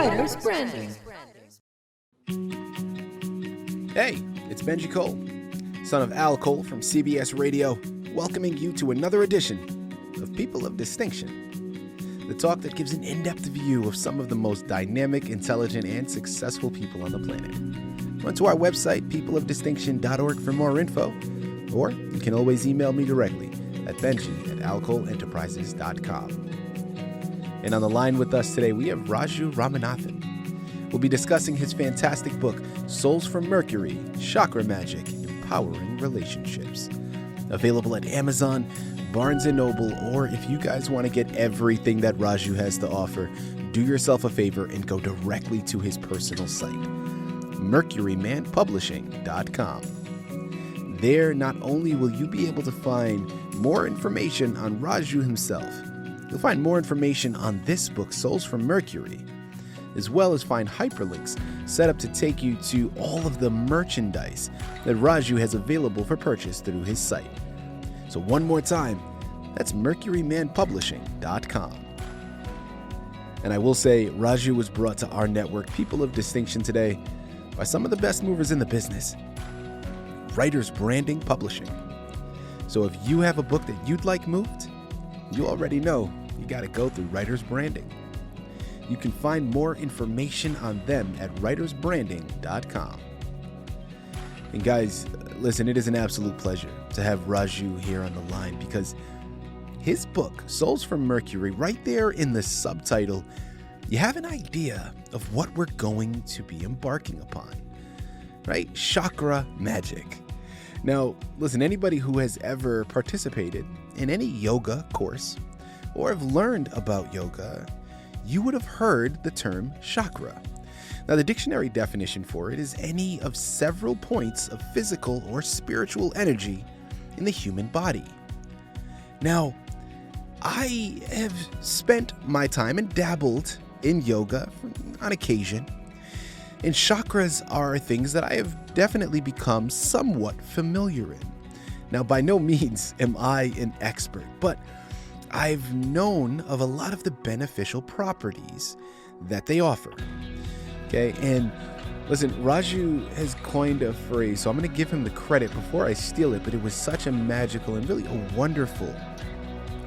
Writer's Branding. Hey, it's Benji Cole, son of Al Cole from CBS Radio, welcoming you to another edition of People of Distinction, the talk that gives an in-depth view of some of the most dynamic, intelligent, and successful people on the planet. Run to our website, peopleofdistinction.org, for more info, or you can always email me directly at benji@alcoleenterprises.com. And on the line with us today, we have Raju Ramanathan. We'll be discussing his fantastic book, Souls from Mercury, Chakra Magic, Empowering Relationships. Available at Amazon, Barnes & Noble, or if you guys want to get everything that Raju has to offer, do yourself a favor and go directly to his personal site, mercurymanpublishing.com. There, not only will you be able to find more information on Raju himself, you'll find more information on this book, Souls from Mercury, as well as find hyperlinks set up to take you to all of the merchandise that Raju has available for purchase through his site. So one more time, that's mercurymanpublishing.com. And I will say, Raju was brought to our network, People of Distinction, today by some of the best movers in the business, Writers Branding Publishing. So if you have a book that you'd like moved, you already know you got to go through Writers Branding. You can find more information on them at writersbranding.com. And guys, listen, it is an absolute pleasure to have Raju here on the line because his book, Souls from Mercury, right there in the subtitle, you have an idea of what we're going to be embarking upon, right? Chakra Magic. Now, listen, anybody who has ever participated in any yoga course or have learned about yoga, you would have heard the term chakra. Now, the dictionary definition for it is any of several points of physical or spiritual energy in the human body. Now, I have spent my time and dabbled in yoga on occasion, and chakras are things that I have definitely become somewhat familiar in. Now, by no means am I an expert, but I've known of a lot of the beneficial properties that they offer. Okay, and listen, Raju has coined a phrase, so I'm going to give him the credit before I steal it, but it was such a magical and really a wonderful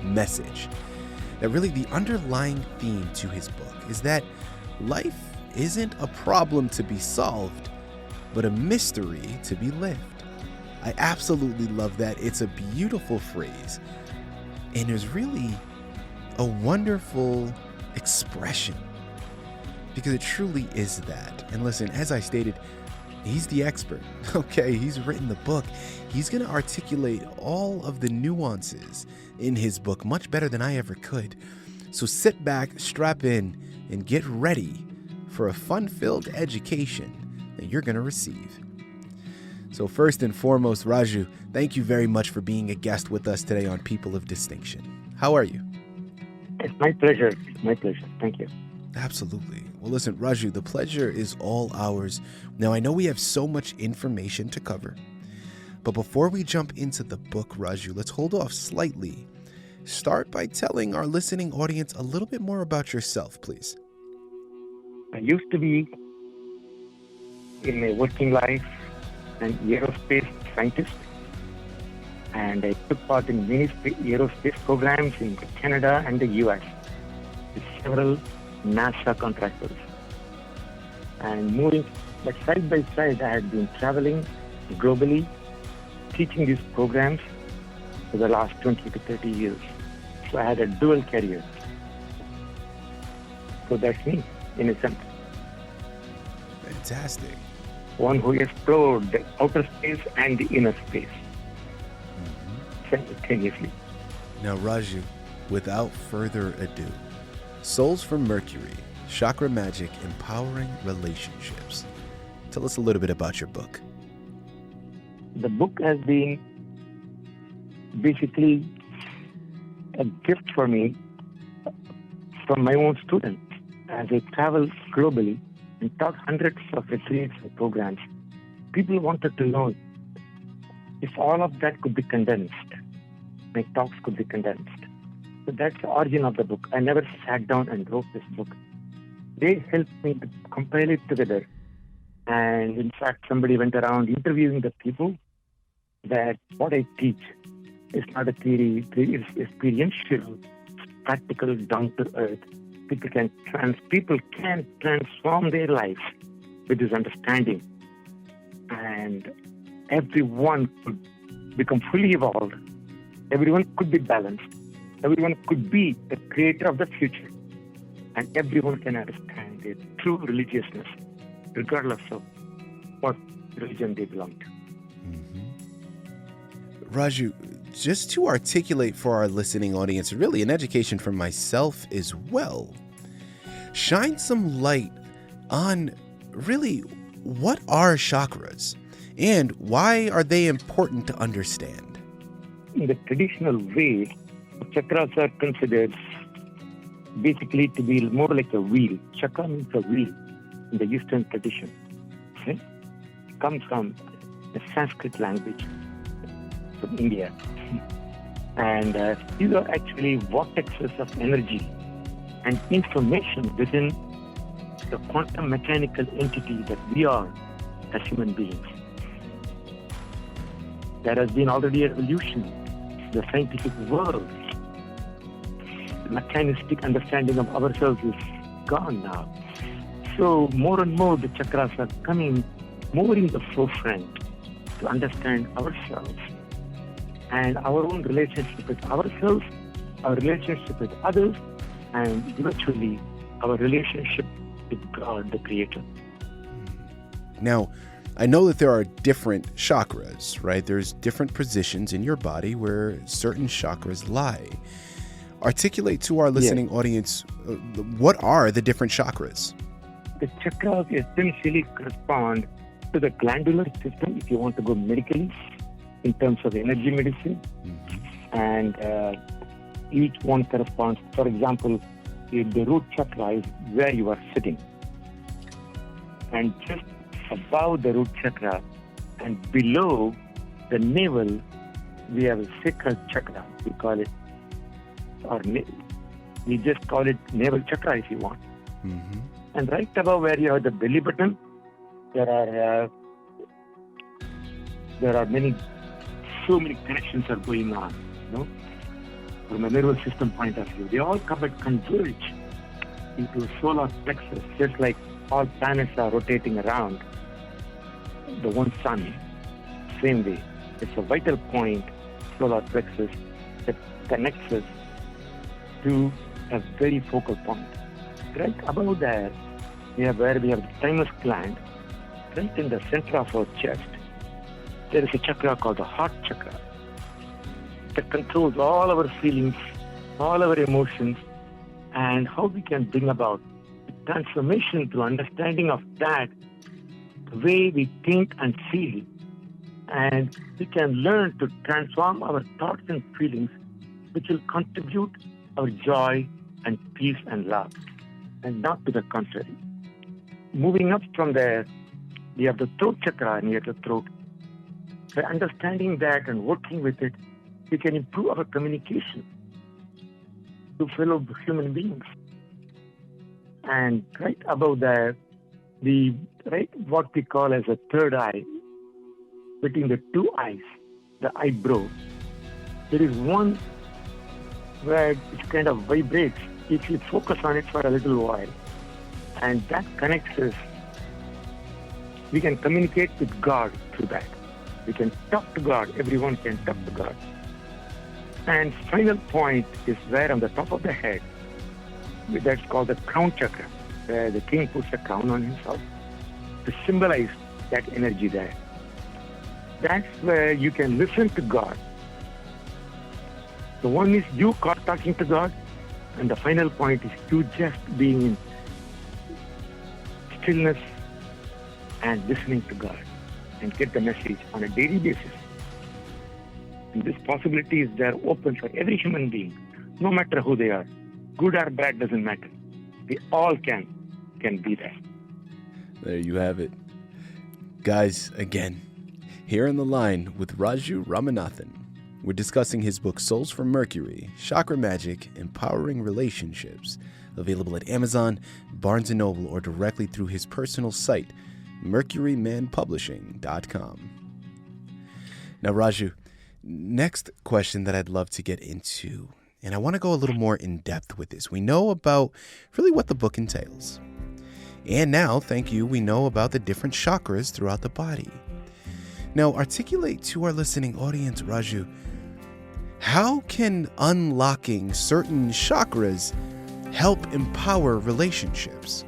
message. That really the underlying theme to his book is that life isn't a problem to be solved, but a mystery to be lived. I absolutely love that. It's a beautiful phrase. And there's really a wonderful expression because it truly is that. And listen, as I stated, he's the expert, okay? He's written the book. He's going to articulate all of the nuances in his book much better than I ever could. So sit back, strap in, and get ready for a fun-filled education that you're going to receive. So first and foremost, Raju, thank you very much for being a guest with us today on People of Distinction. How are you? It's my pleasure. It's my pleasure. Thank you. Absolutely. Well, listen, Raju, the pleasure is all ours. Now, I know we have so much information to cover, but before we jump into the book, Raju, let's hold off slightly. Start by telling our listening audience a little bit more about yourself, please. I used to be in a working life an aerospace scientist, and I took part in many aerospace programs in Canada and the US with several NASA contractors. And moving, but side by side, I had been traveling globally, teaching these programs for the last 20 to 30 years. So I had a dual career. So that's me, in a sense. Fantastic. One who explored the outer space and the inner space simultaneously. Now, Raju, without further ado, Souls from Mercury, Chakra Magic, Empowering Relationships. Tell us a little bit about your book. The book has been basically a gift for me from my own students. As I travel globally and taught hundreds of retreats and programs, people wanted to know if all of that could be condensed, my talks could be condensed. So that's the origin of the book. I never sat down and wrote this book. they helped me to compile it together. And in fact, somebody went around interviewing the people that what I teach is not a theory, it's experiential, practical, down to earth. People can transform their lives with this understanding. And everyone could become fully evolved. Everyone could be balanced. Everyone could be the creator of the future. And everyone can understand their true religiousness, regardless of what religion they belong to. Raju, just to articulate for our listening audience, really an education for myself as well, shine some light on really what are chakras and why are they important to understand? In the traditional way, chakras are considered basically to be more like a wheel. Chakra means a wheel in the Eastern tradition. Okay? It comes from the Sanskrit language from India. And these are actually vortexes of energy and information within the quantum mechanical entity that we are as human beings. There has been already a revolution in the scientific world. The mechanistic understanding of ourselves is gone now. So more and more the chakras are coming more in the forefront to understand ourselves and our own relationship with ourselves, our relationship with others, and eventually our relationship with God, the Creator. Now, I know that there are different chakras, right? There's different positions in your body where certain chakras lie. Articulate to our listening audience, what are the different chakras? The chakras essentially correspond to the glandular system, if you want to go medically, in terms of energy medicine. And each one corresponds, for example, if the root chakra is where you are sitting. And just above the root chakra and below the navel, we have a sacral chakra, we call it, or we just call it navel chakra if you want. And right above where you have the belly button, there are so many connections are going on, from a nervous system point of view. They all come and converge into solar plexus, just like all planets are rotating around the one sun. Same way, it's a vital point, solar plexus, that connects us to a very focal point. Right above there, where we have the thymus gland, right in the center of our chest, there is a chakra called the heart chakra that controls all our feelings, all our emotions, and how we can bring about transformation through understanding of that, the way we think and feel. And we can learn to transform our thoughts and feelings, which will contribute our joy and peace and love, and not to the contrary. Moving up from there, we have the throat chakra near the throat. By understanding that and working with it, we can improve our communication to fellow human beings. And right above there, what we call as a third eye, between the two eyes, the eyebrow, there is one where it kind of vibrates if you focus on it for a little while. And that connects us. We can communicate with God through that. We can talk to God. Everyone can talk to God. And final point is where on the top of the head, that's called the crown chakra, where the king puts a crown on himself to symbolize that energy there. That's where you can listen to God. The one is you talking to God, and the final point is you just being in stillness and listening to God and get the message on a daily basis. And this possibility is there open for every human being, no matter who they are. Good or bad doesn't matter. We all can be there. There you have it. Guys, again, here on the line with Raju Ramanathan. We're discussing his book, Souls from Mercury, Chakra Magic, Empowering Relationships, Available at Amazon, Barnes & Noble, or directly through his personal site, mercurymanpublishing.com. Now, Raju, next question that I'd love to get into, and I want to go a little more in depth with this. We know about really what the book entails. And now, thank you, we know about the different chakras throughout the body. Now, articulate to our listening audience, Raju, how can unlocking certain chakras help empower relationships?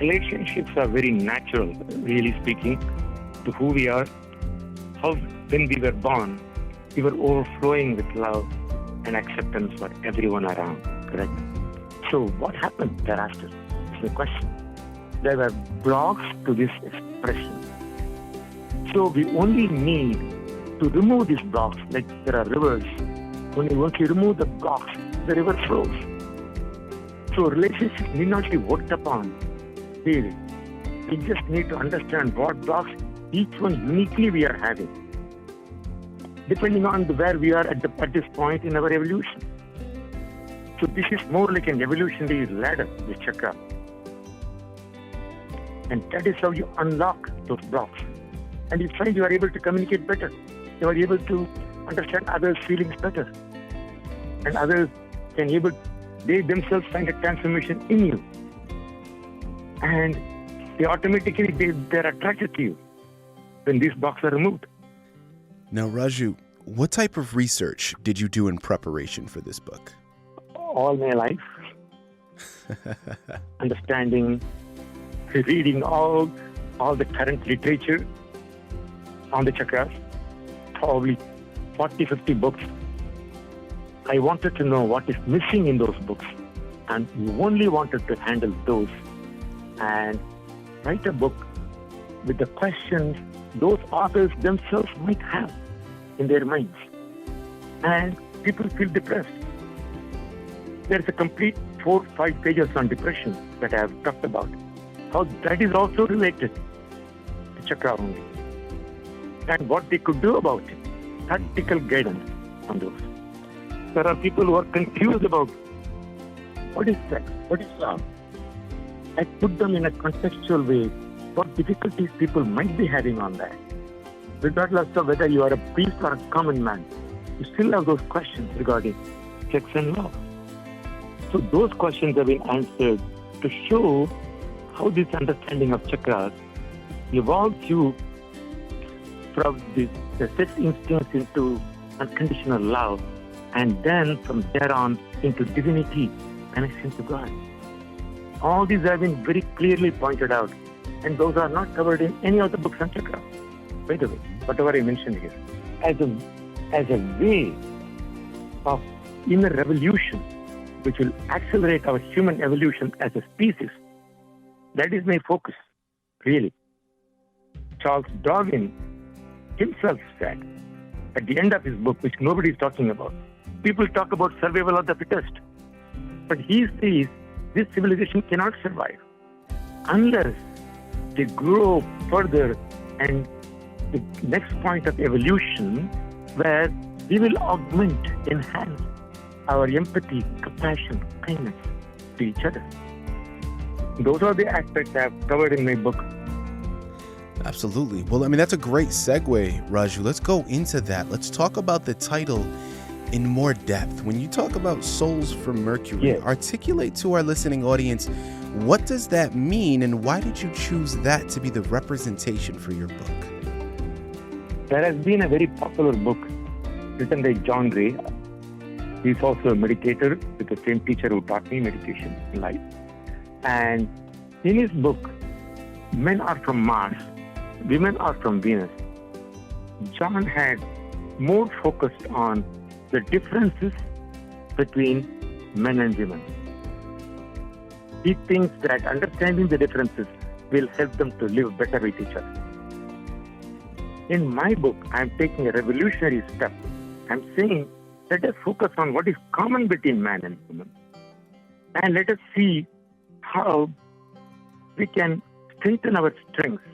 Relationships are very natural, really speaking, to who we are. How, when we were born, we were overflowing with love and acceptance for everyone around, correct? So what happened thereafter is the question. There were blocks to this expression. So we only need to remove these blocks, like there are rivers. Once you remove the blocks, the river flows. So relationships need not be worked upon, really. We just need to understand what blocks each one uniquely we are having, depending on where we are at this point in our evolution. So this is more like an evolutionary ladder, this chakra. And that is how you unlock those blocks. And you find you are able to communicate better. You are able to understand others' feelings better. And others they themselves find a transformation in you. And they automatically, they're attracted to you when these blocks are removed. Now, Raju, what type of research did you do in preparation for this book? All my life. Understanding, reading all the current literature on the chakras, probably 40, 50 books. I wanted to know what is missing in those books, and we only wanted to handle those and write a book with the questions those authors themselves might have in their minds. And people feel depressed. There's a complete 4-5 pages on depression that I have talked about. How that is also related to chakra only. And what they could do about it. Practical guidance on those. There are people who are confused about what is sex, what is love. I put them in a contextual way what difficulties people might be having on that. Regardless of whether you are a priest or a common man, you still have those questions regarding sex and love. So those questions have been answered to show how this understanding of chakras evolves you from the sex instincts into unconditional love, and then from there on into divinity, connection to God. All these have been very clearly pointed out, and those are not covered in any of the books on chakra. By the way, whatever I mentioned here, as a way of inner revolution, which will accelerate our human evolution as a species, that is my focus, really. Charles Darwin himself said, at the end of his book, which nobody is talking about, people talk about survival of the fittest. But he says this civilization cannot survive unless they grow further, and the next point of evolution where we will augment, enhance our empathy, compassion, kindness to each other. Those are the aspects I have covered in my book. Absolutely. Well, I mean, that's a great segue, Raju. Let's go into that. Let's talk about the title in more depth. When you talk about souls from Mercury, articulate to our listening audience, what does that mean, and why did you choose that to be the representation for your book? There has been a very popular book written by John Gray. He's also a meditator with the same teacher who taught me meditation in life. And in his book, Men Are From Mars, Women Are From Venus, John had more focused on the differences between men and women. He thinks that understanding the differences will help them to live better with each other. In my book, I am taking a revolutionary step. I'm saying, let us focus on what is common between man and woman. And let us see how we can strengthen our strengths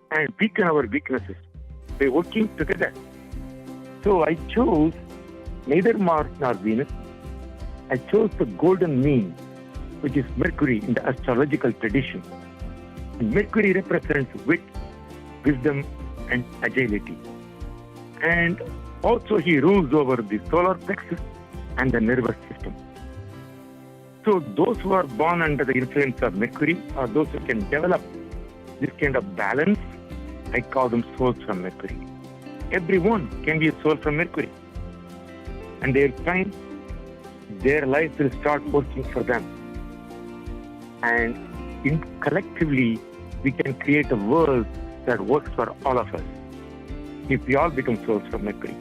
and weaken our weaknesses by working together. So I chose neither Mars nor Venus, I chose the golden mean, which is Mercury in the astrological tradition. And Mercury represents wit, wisdom, and agility. And also he rules over the solar plexus and the nervous system. So those who are born under the influence of Mercury are those who can develop this kind of balance. I call them souls from Mercury. Everyone can be a soul from Mercury. And they'll find their life will start working for them. And collectively, we can create a world that works for all of us if we all become souls from Mercury.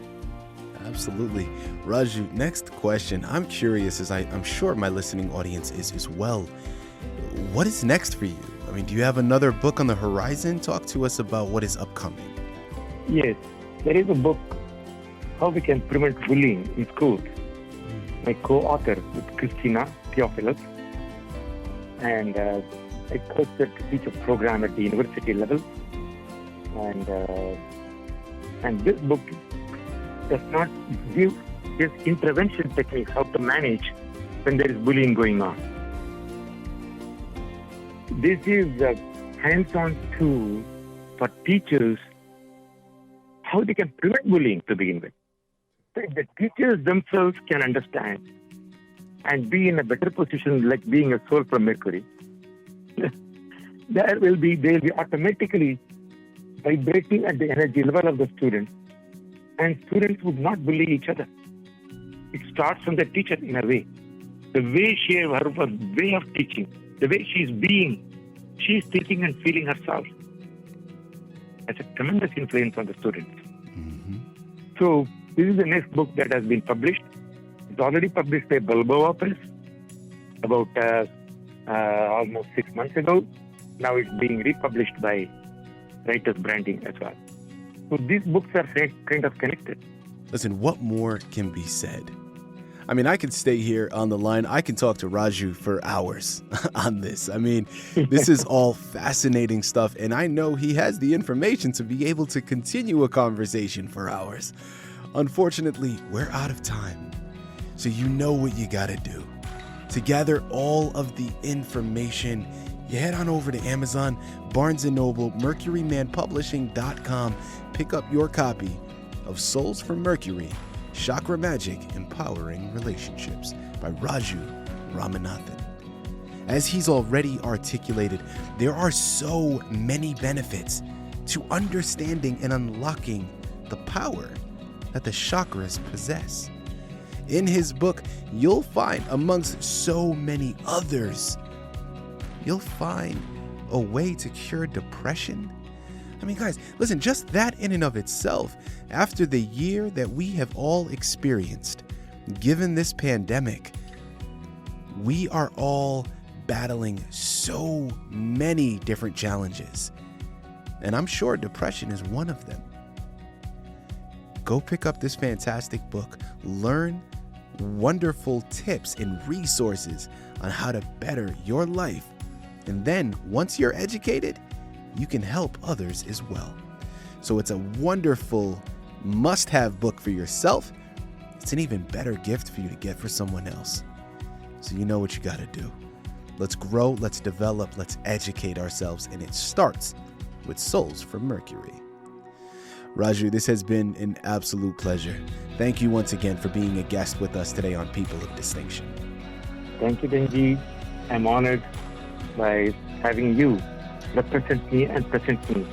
Absolutely. Raju, next question. I'm curious, as I'm sure my listening audience is as well. What is next for you? I mean, do you have another book on the horizon? Talk to us about what is upcoming. Yes, there is a book, How We Can Prevent Bullying in Schools. My co-author with Christina Theophilus. And I coached her to teach a program at the university level. And this book does not give just intervention techniques, how to manage when there is bullying going on. This is a hands-on tool for teachers, how they can prevent bullying to begin with. So if the teachers themselves can understand and be in a better position, like being a soul from Mercury, they'll be automatically vibrating at the energy level of the students, and students would not bully each other. It starts from the teacher in a way. The way her way of teaching, the way she's thinking and feeling herself has a tremendous influence on the students. Mm-hmm. So this is the next book that has been published. It's already published by Balboa Press about almost 6 months ago. Now it's being republished by Writers Branding as well. So these books are kind of connected. Listen, what more can be said? I mean, I could stay here on the line. I can talk to Raju for hours on this. I mean, this is all fascinating stuff, and I know he has the information to be able to continue a conversation for hours. Unfortunately, we're out of time. So you know what you gotta do. To gather all of the information, you head on over to Amazon, Barnes & Noble, MercuryManPublishing.com. Pick up your copy of Souls from Mercury, Chakra Magic, Empowering Relationships by Raju Ramanathan. As he's already articulated, there are so many benefits to understanding and unlocking the power that the chakras possess. In his book, you'll find, amongst so many others, you'll find a way to cure depression. I mean, guys, listen, just that in and of itself, after the year that we have all experienced, given this pandemic, we are all battling so many different challenges. And I'm sure depression is one of them. Go pick up this fantastic book, learn wonderful tips and resources on how to better your life. And then once you're educated, you can help others as well. So it's a wonderful must-have book for yourself. It's an even better gift for you to get for someone else. So you know what you got to do. Let's grow, let's develop, let's educate ourselves, and it starts with Souls from Mercury. Raju, this has been an absolute pleasure. Thank you once again for being a guest with us today on People of Distinction. Thank you, Benji. I'm honored by having you represent me and present me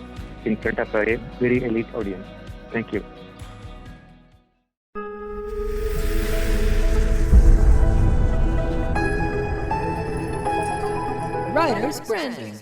in front of a very elite audience. Thank you. Writers Branding.